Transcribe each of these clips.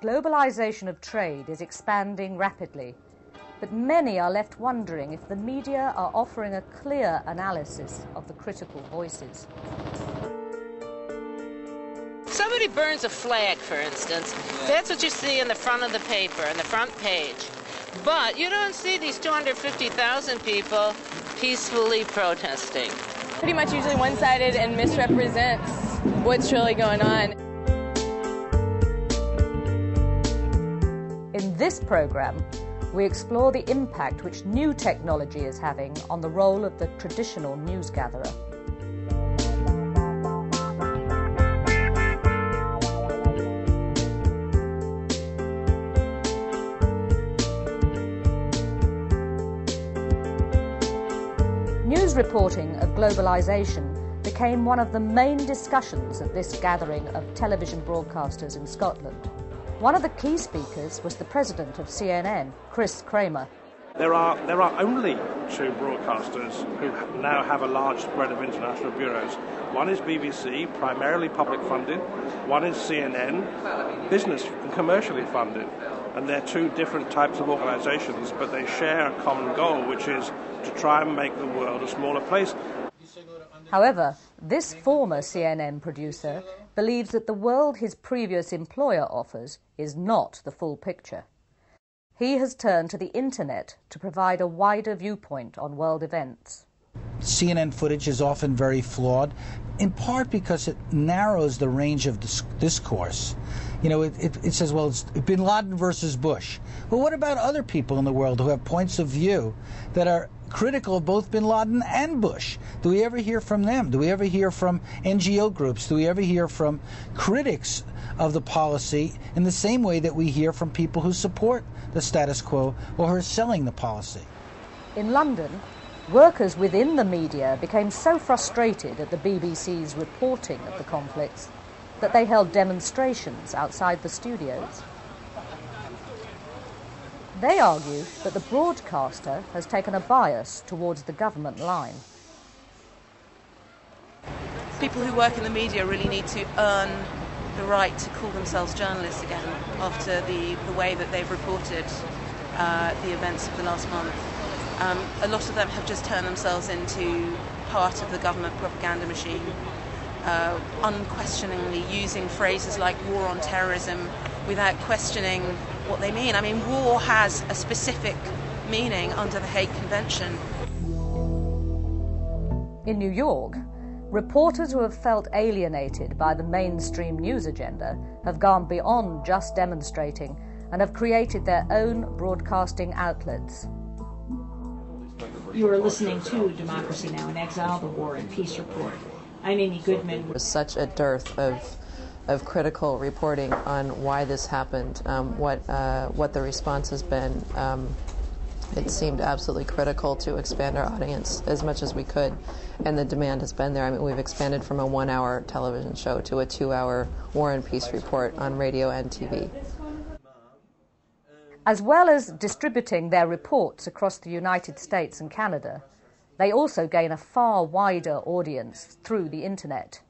Globalization of trade is expanding rapidly, but many are left wondering if the media are offering a clear analysis of the critical voices. Somebody burns a flag, for instance. That's what you see in the front of the paper, on the front page. But you don't see these 250,000 people peacefully protesting. Pretty much usually one-sided and misrepresents what's really going on. In this program, we explore the impact which new technology is having on the role of the traditional news gatherer. News reporting of globalization became one of the main discussions at this gathering of television broadcasters in Scotland. One of the key speakers was the president of CNN, Chris Kramer. There are only two broadcasters who now have a large spread of international bureaus. One is BBC, primarily public funded. One is CNN, business and commercially funded. And they're two different types of organizations, but they share a common goal, which is to try and make the world a smaller place. However, this former CNN producer believes that the world his previous employer offers is not the full picture. He has turned to the internet to provide a wider viewpoint on world events. CNN footage is often very flawed, in part because it narrows the range of discourse. You know, it says, well, it's bin Laden versus Bush. Well, what about other people in the world who have points of view that are critical of both bin Laden and Bush? Do we ever hear from them? Do we ever hear from NGO groups? Do we ever hear from critics of the policy in the same way that we hear from people who support the status quo or who are selling the policy? In London, workers within the media became so frustrated at the BBC's reporting of the conflicts that they held demonstrations outside the studios. They argue that the broadcaster has taken a bias towards the government line. People who work in the media really need to earn the right to call themselves journalists again after the way that they've reported the events of the last month. A lot of them have just turned themselves into part of the government propaganda machine, unquestioningly using phrases like war on terrorism without questioning what they mean. I mean, war has a specific meaning under the Hague Convention. In New York, reporters who have felt alienated by the mainstream news agenda have gone beyond just demonstrating and have created their own broadcasting outlets. You are listening to Democracy Now! In Exile, the War and Peace Report. I'm Amy Goodman. There's such a dearth of critical reporting on why this happened, what the response has been. It seemed absolutely critical to expand our audience as much as we could, and the demand has been there. I mean, we've expanded from a 1-hour television show to a 2-hour War and Peace report on radio and TV. As well as distributing their reports across the United States and Canada, they also gain a far wider audience through the internet.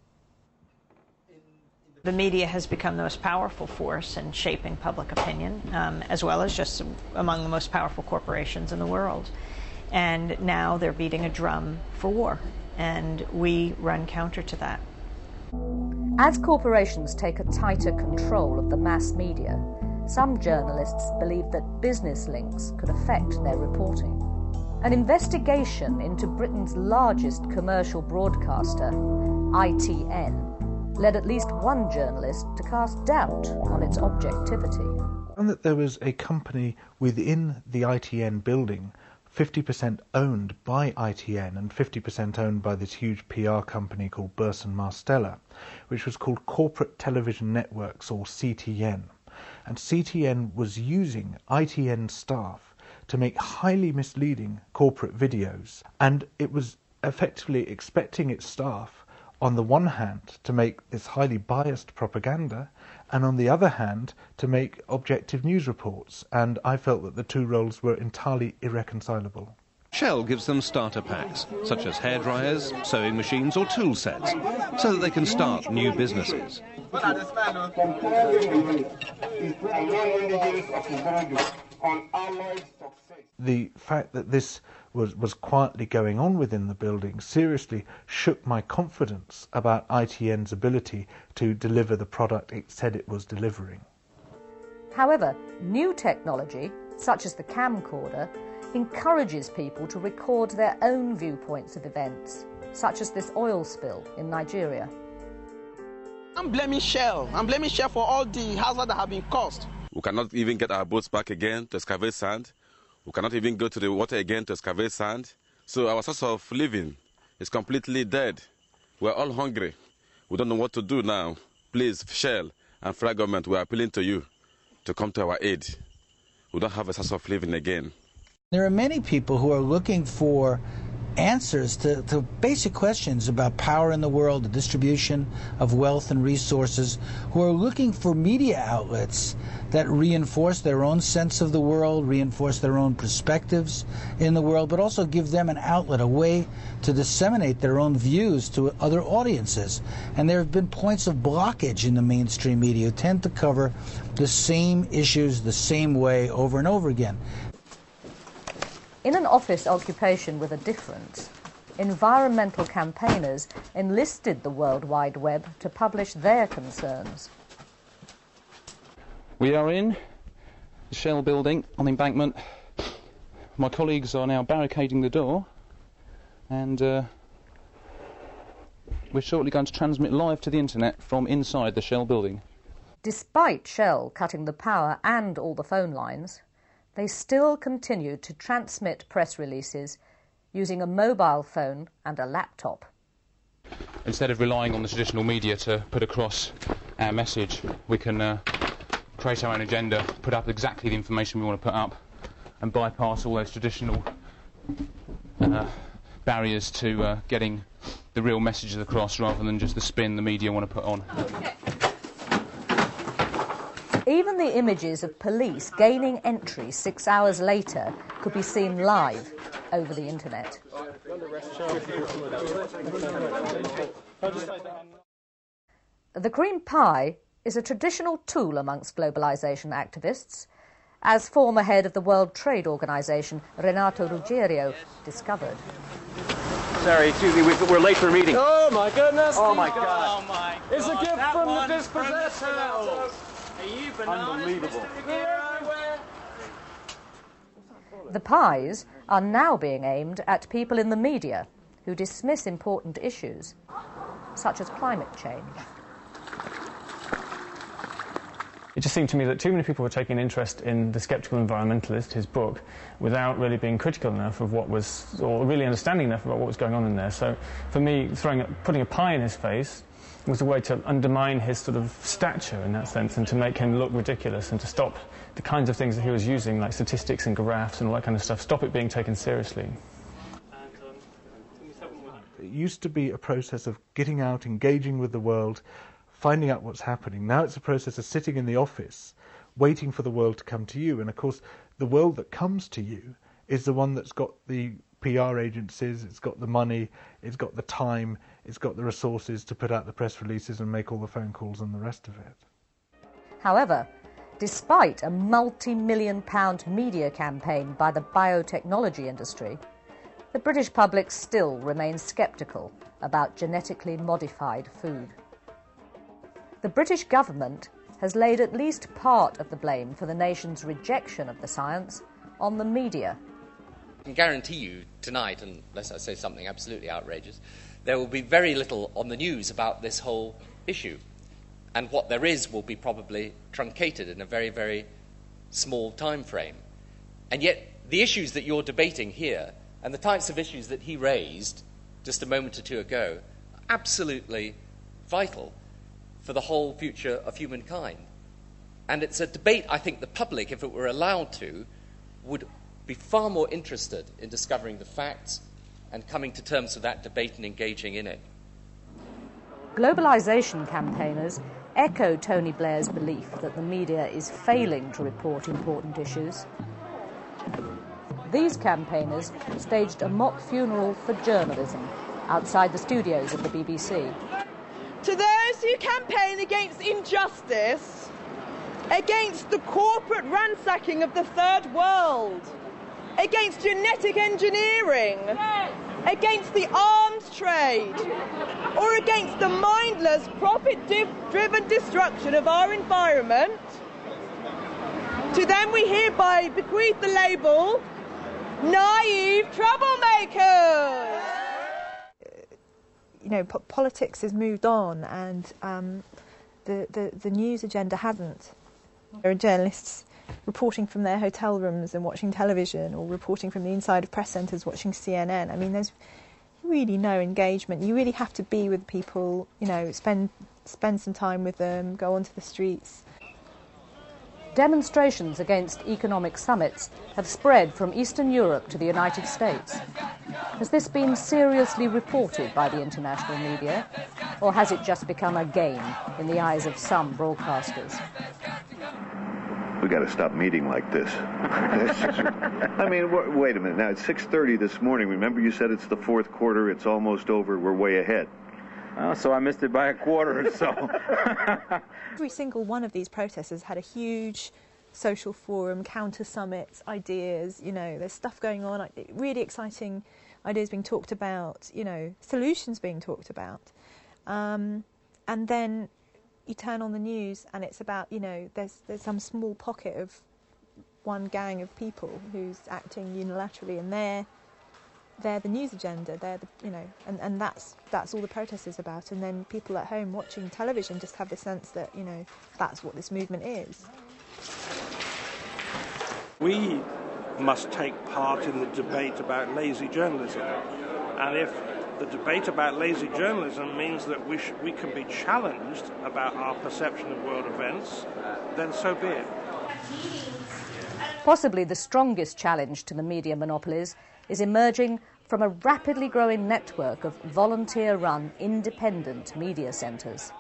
The media has become the most powerful force in shaping public opinion, as well as just among the most powerful corporations in the world. And now they're beating a drum for war, and we run counter to that. As corporations take a tighter control of the mass media, some journalists believe that business links could affect their reporting. An investigation into Britain's largest commercial broadcaster, ITN, led at least one journalist to cast doubt on its objectivity. And that there was a company within the ITN building, 50% owned by ITN and 50% owned by this huge PR company called Burson Marsteller, which was called Corporate Television Networks, or CTN. And CTN was using ITN staff to make highly misleading corporate videos, and it was effectively expecting its staff, on the one hand, to make this highly biased propaganda, and on the other hand, to make objective news reports. And I felt that the two roles were entirely irreconcilable. Shell gives them starter packs, such as hairdryers, sewing machines or tool sets, so that they can start new businesses. The fact that this was quietly going on within the building seriously shook my confidence about ITN's ability to deliver the product it said it was delivering. However, new technology, such as the camcorder, encourages people to record their own viewpoints of events, such as this oil spill in Nigeria. I'm blaming Shell. I'm blaming Shell for all the hazards that have been caused. We cannot even get our boats back again to excavate sand. We cannot even go to the water again to excavate sand. So our source of living is completely dead. We're all hungry. We don't know what to do now. Please, Shell and federal government, we're appealing to you to come to our aid. We don't have a source of living again. There are many people who are looking for answers to basic questions about power in the world, the distribution of wealth and resources, who are looking for media outlets that reinforce their own sense of the world, reinforce their own perspectives in the world, but also give them an outlet, a way to disseminate their own views to other audiences. And there have been points of blockage in the mainstream media who tend to cover the same issues the same way over and over again. In an office occupation with a difference, environmental campaigners enlisted the World Wide Web to publish their concerns. We are in the Shell building on the embankment. My colleagues are now barricading the door, and we're shortly going to transmit live to the internet from inside the Shell building. Despite Shell cutting the power and all the phone lines, they still continued to transmit press releases using a mobile phone and a laptop. Instead of relying on the traditional media to put across our message, we can create our own agenda, put up exactly the information we want to put up, and bypass all those traditional barriers to getting the real messages across rather than just the spin the media want to put on. Even the images of police gaining entry 6 hours later could be seen live over the internet. The cream pie is a traditional tool amongst globalisation activists, as former head of the World Trade Organization, Renato Ruggiero, discovered. Sorry, excuse me, we're late for a meeting. Oh my goodness! Oh my God! Oh my God. It's a gift from the dispossessor! Unbelievable. The pies are now being aimed at people in the media who dismiss important issues, such as climate change. It just seemed to me that too many people were taking interest in The Skeptical Environmentalist, his book, without really being critical enough of what was, or really understanding enough about what was going on in there. So for me, putting a pie in his face was a way to undermine his sort of stature in that sense, and to make him look ridiculous, and to stop the kinds of things that he was using, like statistics and graphs and all that kind of stuff, stop it being taken seriously. It used to be a process of getting out, engaging with the world, finding out what's happening. Now it's a process of sitting in the office, waiting for the world to come to you. And of course, the world that comes to you is the one that's got the PR agencies, it's got the money, it's got the time, it's got the resources to put out the press releases and make all the phone calls and the rest of it. However, despite a multi-million-pound media campaign by the biotechnology industry, the British public still remains sceptical about genetically modified food. The British government has laid at least part of the blame for the nation's rejection of the science on the media. I can guarantee you tonight, unless I say something absolutely outrageous, there will be very little on the news about this whole issue. And what there is will be probably truncated in a very, very small time frame. And yet the issues that you're debating here and the types of issues that he raised just a moment or two ago are absolutely vital for the whole future of humankind. And it's a debate I think the public, if it were allowed to, would be far more interested in discovering the facts and coming to terms with that debate and engaging in it. Globalisation campaigners echo Tony Blair's belief that the media is failing to report important issues. these campaigners staged a mock funeral for journalism outside the studios of the BBC. To those who campaign against injustice, against the corporate ransacking of the third world, against genetic engineering, against the arms trade, or against the mindless, profit-driven destruction of our environment, to them we hereby bequeath the label, naive troublemakers. You know, politics has moved on, and the news agenda hasn't. There are journalists reporting from their hotel rooms and watching television, or reporting from the inside of press centres watching CNN. I mean, there's really no engagement. You really have to be with people, you know, spend some time with them, go onto the streets. Demonstrations against economic summits have spread from Eastern Europe to the United States. Has this been seriously reported by the international media, or has it just become a game in the eyes of some broadcasters? We got to stop meeting like this. I mean, wait a minute. Now, it's 6:30 this morning. Remember you said it's the fourth quarter, it's almost over, we're way ahead. So I missed it by a quarter or so. Every single one of these protests has had a huge social forum, counter summits, ideas, you know, there's stuff going on, really exciting ideas being talked about, you know, solutions being talked about. And then you turn on the news and it's about, you know, there's some small pocket of one gang of people who's acting unilaterally, and they're the news agenda, they're the, you know, and that's all the protest is about. And then people at home watching television just have the sense that, you know, that's what this movement is. We must take part in the debate about lazy journalism, and if the debate about lazy journalism means that we can be challenged about our perception of world events, then so be it. Possibly the strongest challenge to the media monopolies is emerging from a rapidly growing network of volunteer-run independent media centres.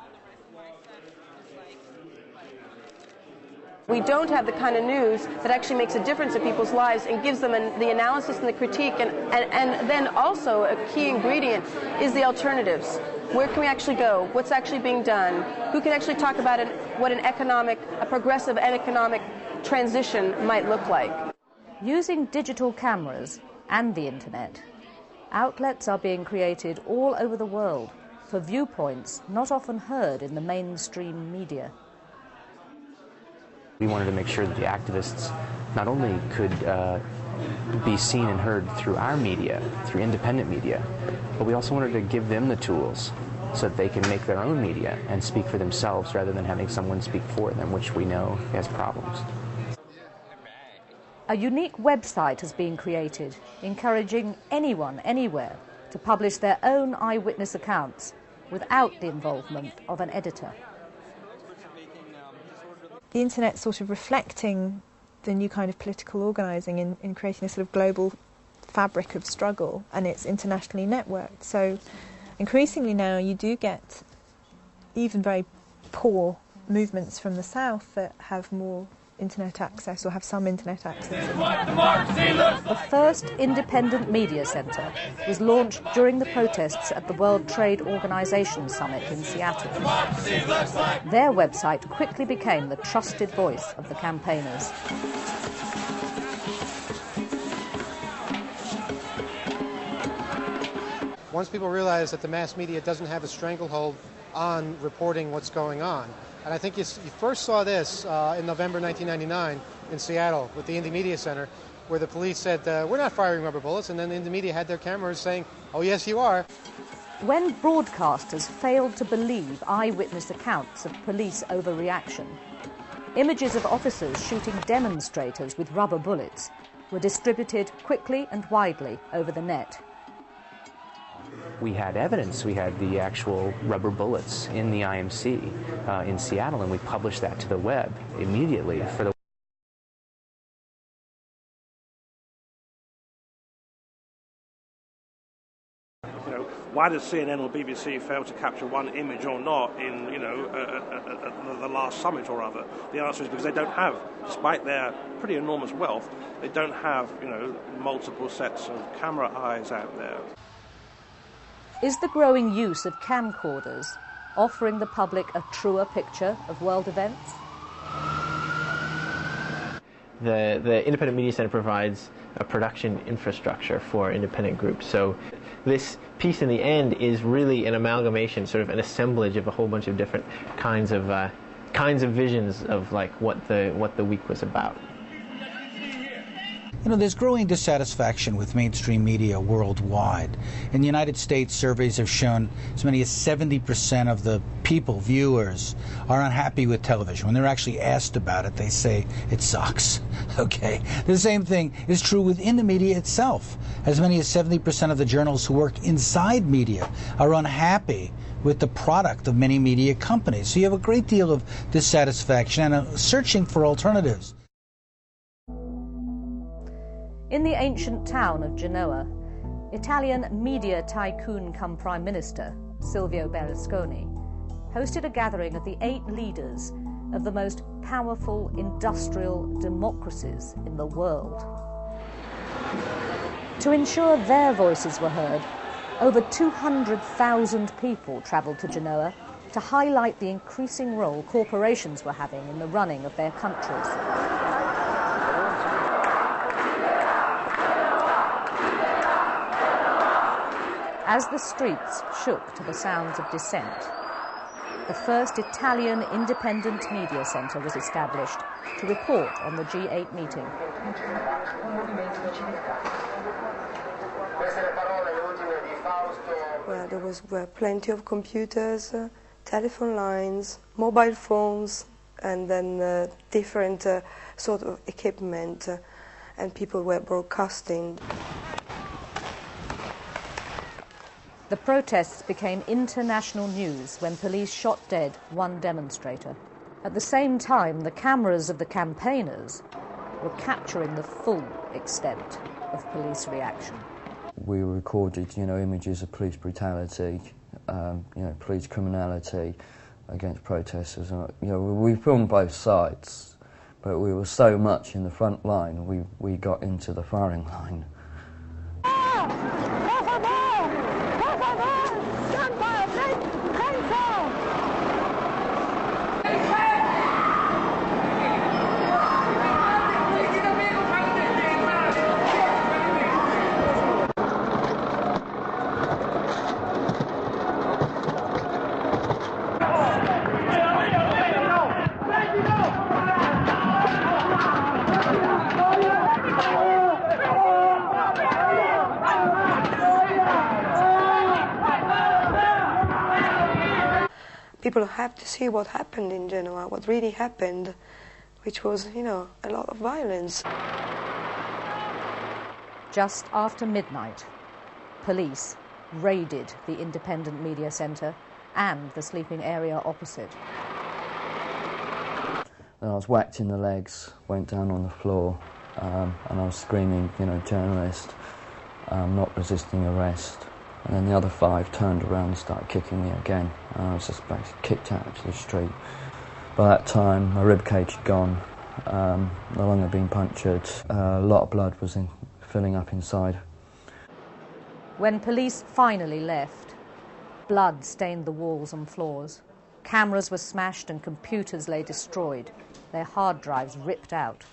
We don't have the kind of news that actually makes a difference in people's lives and gives them the analysis and the critique, and then also a key ingredient is the alternatives. Where can we actually go? What's actually being done? Who can actually talk about it, what a progressive economic transition might look like? Using digital cameras and the internet, outlets are being created all over the world for viewpoints not often heard in the mainstream media. We wanted to make sure that the activists not only could be seen and heard through our media, through independent media, but we also wanted to give them the tools so that they can make their own media and speak for themselves rather than having someone speak for them, which we know has problems. A unique website has been created, encouraging anyone, anywhere, to publish their own eyewitness accounts without the involvement of an editor. The internet's sort of reflecting the new kind of political organising in creating a sort of global fabric of struggle, and it's internationally networked. So increasingly now you do get even very poor movements from the south that have more internet access or have some internet access. The first independent media centre was launched during the protests at the World Trade Organization Summit in Seattle. Their website quickly became the trusted voice of the campaigners. Once people realize that the mass media doesn't have a stranglehold on reporting what's going on, and I think you first saw this in November 1999 in Seattle with the Indie Media Center, where the police said, we're not firing rubber bullets, and then the Indie Media had their cameras saying, oh yes you are. When broadcasters failed to believe eyewitness accounts of police overreaction, images of officers shooting demonstrators with rubber bullets were distributed quickly and widely over the net. We had evidence. We had the actual rubber bullets in the IMC in Seattle, and we published that to the web immediately for the Why does CNN or BBC fail to capture one image or not in, at the last summit or other? The answer is because they don't have, despite their pretty enormous wealth, they don't have, multiple sets of camera eyes out there. Is the growing use of camcorders offering the public a truer picture of world events? The Independent Media Center provides a production infrastructure for independent groups. So this piece in the end is really an amalgamation, sort of an assemblage of a whole bunch of different kinds of visions of like what the week was about. There's growing dissatisfaction with mainstream media worldwide. In the United States, surveys have shown as many as 70% of the people, viewers, are unhappy with television. When they're actually asked about it, they say it sucks. Okay. The same thing is true within the media itself. As many as 70% of the journalists who work inside media are unhappy with the product of many media companies. So you have a great deal of dissatisfaction and searching for alternatives. In the ancient town of Genoa, Italian media tycoon come Prime Minister, Silvio Berlusconi, hosted a gathering of the 8 leaders of the most powerful industrial democracies in the world. To ensure their voices were heard, over 200,000 people travelled to Genoa to highlight the increasing role corporations were having in the running of their countries. As the streets shook to the sounds of dissent, the first Italian independent media centre was established to report on the G8 meeting. Well, were plenty of computers, telephone lines, mobile phones, and then different sort of equipment, and people were broadcasting. The protests became international news when police shot dead one demonstrator. At the same time, the cameras of the campaigners were capturing the full extent of police reaction. We recorded, images of police brutality, police criminality against protesters. We filmed both sides, but we were so much in the front line, we got into the firing line. People have to see what happened in Genoa, what really happened, which was, a lot of violence. Just after midnight, police raided the independent media centre and the sleeping area opposite. And I was whacked in the legs, went down on the floor, and I was screaming, journalist, not resisting arrest. And then the other 5 turned around and started kicking me again. And I was just basically kicked out into the street. By that time, my ribcage had gone, no longer being punctured. A lot of blood was filling up inside. When police finally left, blood stained the walls and floors. Cameras were smashed and computers lay destroyed, their hard drives ripped out.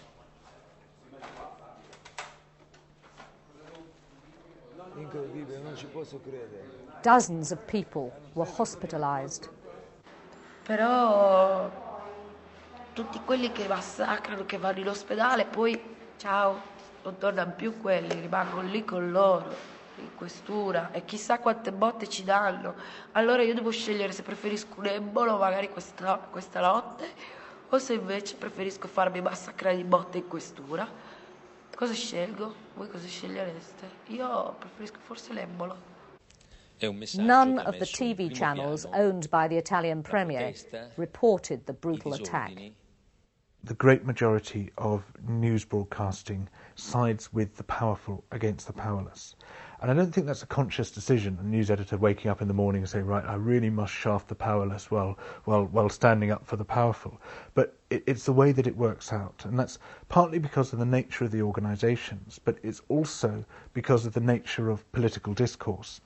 Dozens of people were hospitalized. Però tutti quelli che massacrano, che vanno in ospedale, poi ciao, non tornano più quelli, rimangono lì con loro, in questura, e chissà quante botte ci danno. Allora io devo scegliere se preferisco un embolo magari questa notte, o se invece preferisco farmi massacrare di botte in questura. Cosa scelgo? Voi cosa scegliereste? Io preferisco forse l'embolo. None of the TV channels owned by the Italian premier reported the brutal attack. The great majority of news broadcasting sides with the powerful against the powerless. And I don't think that's a conscious decision, a news editor waking up in the morning and saying, right, I really must shaft the powerless while standing up for the powerful. But it's the way that it works out. And that's partly because of the nature of the organisations, but it's also because of the nature of political discourse.